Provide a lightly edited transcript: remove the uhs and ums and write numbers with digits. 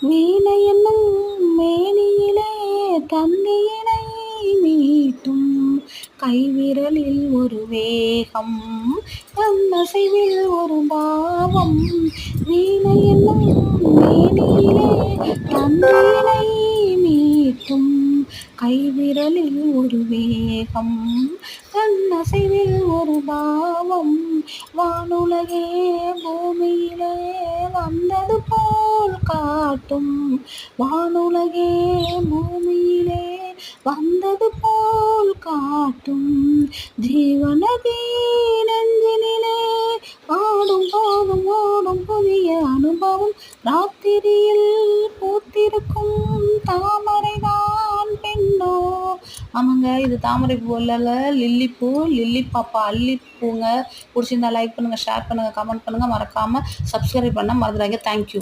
வீணை என்னும் மேனியிலே தந்தியினை மீட்டும் கைவிரலில் ஒரு வேகம் கண்ணசைவில் ஒரு பாவம். வீணை என்னும் மேனியிலே தந்தியினை மீட்டும் கைவிரலில் ஒரு வேகம் கண்ணசைவில் ஒரு பாவம். வானுலகே பூமியிலே வந்தது போல் காட்டும். வானுலகே பூமியிலே வந்தது போல் காட்டும். ஜீவநதி நெஞ்சினிலே ஆடும் போதும் ஓடும் புதிய அனுபவம். ராத்திரியில் பூத்திருக்கும் தாமரைதான் பெண்ணோ. ஆமாங்க, இது தாமரை பூ இல்ல, லில்லிப்பூ. லில்லி பாப்பா அல்லிப்பூங்க. பிடிச்சிருந்தா லைக் பண்ணுங்க, ஷேர் பண்ணுங்க, கமெண்ட் பண்ணுங்க. மறக்காம சப்ஸ்கிரைப் பண்ண மறந்துடாதீங்க. தேங்க்யூ.